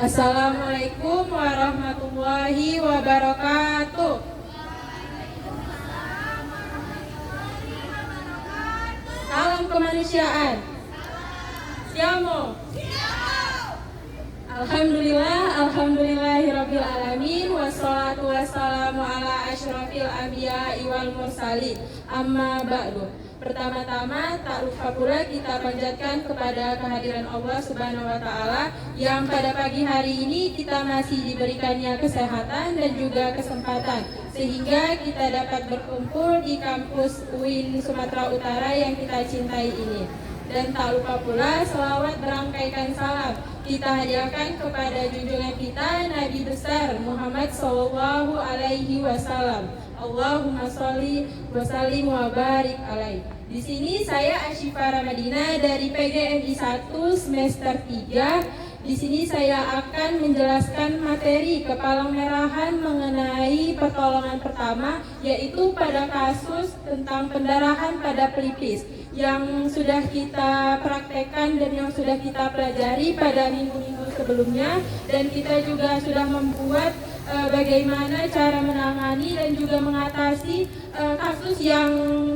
Assalamualaikum warahmatullahi wabarakatuh. Salam kemanusiaan. Siamo. Alhamdulillahirabbil alamin, wassalatu wassalamu ala asyrafil anbiya'i wal mursalin. Amma ba'du. Pertama-tama tak lupa pula kita panjatkan kepada kehadiran Allah Subhanahu wa taala yang pada pagi hari ini kita masih diberikannya kesehatan dan juga kesempatan sehingga kita dapat berkumpul di kampus UIN Sumatera Utara yang kita cintai ini. Dan tak lupa pula selawat berangkaikan salam kita hadiahkan kepada junjungan kita Nabi besar Muhammad Sallallahu Alaihi Wasallam. Allahumma sholli wa sallim wa barik alaih. Di sini saya Asyifa Ramadina dari PGMI 1 semester 3. Di sini saya akan menjelaskan materi kepalang merahan mengenai pertolongan pertama, yaitu pada kasus tentang pendarahan pada pelipis yang sudah kita praktekkan dan yang sudah kita pelajari pada minggu-minggu sebelumnya, dan kita juga sudah membuat bagaimana cara menangani dan juga mengatasi kasus yang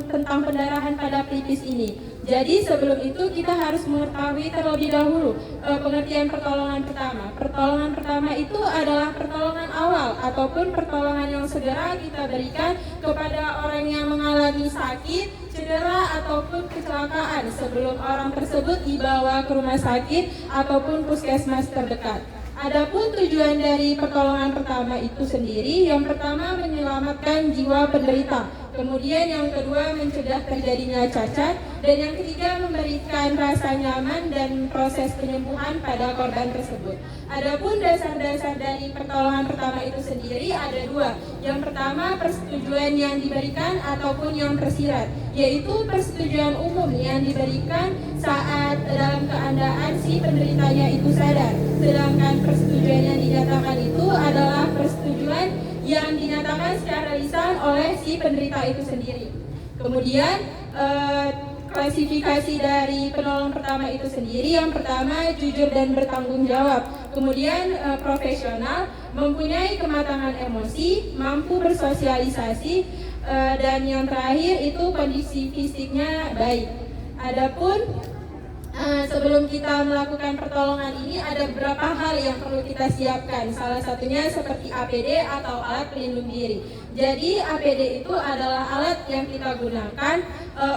tentang pendarahan pada pelipis ini. Jadi sebelum itu kita harus mengetahui terlebih dahulu pengertian pertolongan pertama. Pertolongan pertama itu adalah pertolongan awal ataupun pertolongan yang segera kita berikan kepada orang yang mengalami sakit, cedera ataupun kecelakaan sebelum orang tersebut dibawa ke rumah sakit ataupun puskesmas terdekat. Adapun tujuan dari pertolongan pertama itu sendiri, yang pertama menyelamatkan jiwa penderita, kemudian yang kedua mencegah terjadinya cacat, dan yang ketiga memberikan rasa nyaman dan proses penyembuhan pada korban tersebut. Adapun dasar-dasar dari pertolongan pertama itu sendiri ada dua. Yang pertama persetujuan yang diberikan ataupun yang tersirat, yaitu persetujuan umum yang diberikan saat dalam keadaan si penderitanya itu sadar. Sedangkan persetujuan yang dinyatakan itu adalah persetujuan yang dinyatakan secara lisan oleh si penderita itu sendiri. Kemudian klasifikasi dari penolong pertama itu sendiri, yang pertama jujur dan bertanggung jawab, kemudian profesional, mempunyai kematangan emosi, mampu bersosialisasi, dan yang terakhir itu kondisi fisiknya baik. Adapun sebelum kita melakukan pertolongan ini ada beberapa hal yang perlu kita siapkan. Salah satunya seperti APD atau alat pelindung diri. Jadi APD itu adalah alat yang kita gunakan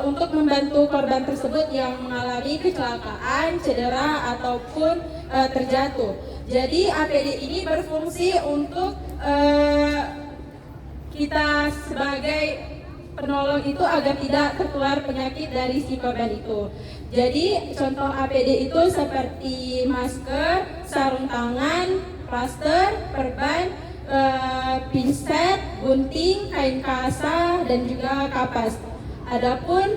untuk membantu korban tersebut yang mengalami kecelakaan, cedera ataupun terjatuh. Jadi APD ini berfungsi untuk kita sebagai penolong itu agar tidak tertular penyakit dari si korban itu. Jadi contoh APD itu seperti masker, sarung tangan, plaster, perban, pinset, gunting, kain kasa, dan juga kapas. Adapun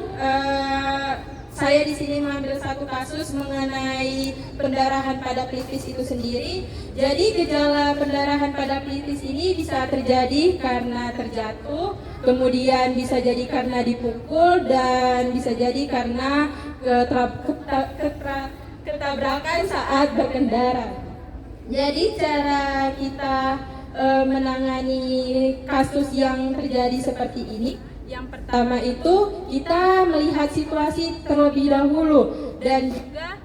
saya di sini mengambil satu kasus mengenai pendarahan pada pelipis itu sendiri. Jadi gejala pendarahan pada pelipis ini bisa terjadi karena terjatuh, kemudian bisa jadi karena dipukul, dan bisa jadi karena ketabrakan saat berkendara. Jadi cara kita menangani kasus yang terjadi seperti ini, yang pertama itu kita melihat situasi terlebih dahulu, dan juga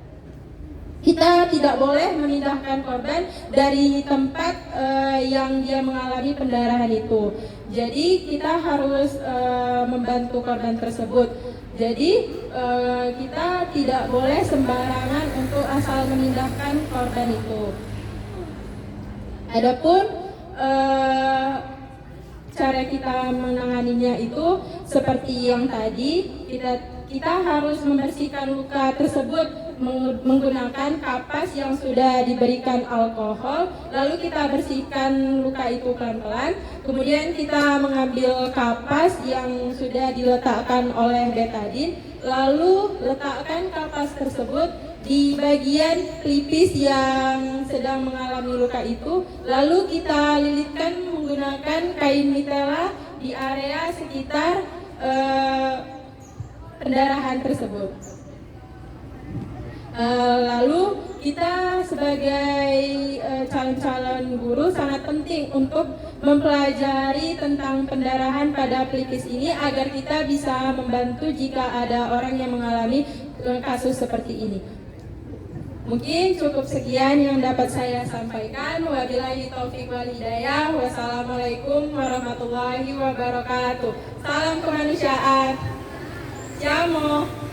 kita tidak boleh memindahkan korban dari tempat yang dia mengalami pendarahan itu. Jadi kita harus membantu korban tersebut. Jadi kita tidak boleh sembarangan untuk asal memindahkan korban itu. Adapun cara kita menanganinya itu seperti yang tadi, kita harus membersihkan luka tersebut menggunakan kapas yang sudah diberikan alkohol, lalu kita bersihkan luka itu pelan-pelan, kemudian kita mengambil kapas yang sudah diletakkan oleh betadin, lalu letakkan kapas tersebut di bagian pelipis yang sedang mengalami luka itu, lalu kita lilitkan menggunakan kain mitela di area sekitar pendarahan tersebut. Lalu kita sebagai calon-calon guru sangat penting untuk mempelajari tentang pendarahan pada pelipis ini agar kita bisa membantu jika ada orang yang mengalami kasus seperti ini. Mungkin cukup sekian yang dapat saya sampaikan. Wabillahi taufiq wal hidayah. Wassalamualaikum warahmatullahi wabarakatuh. Salam kemanusiaan. Jamo.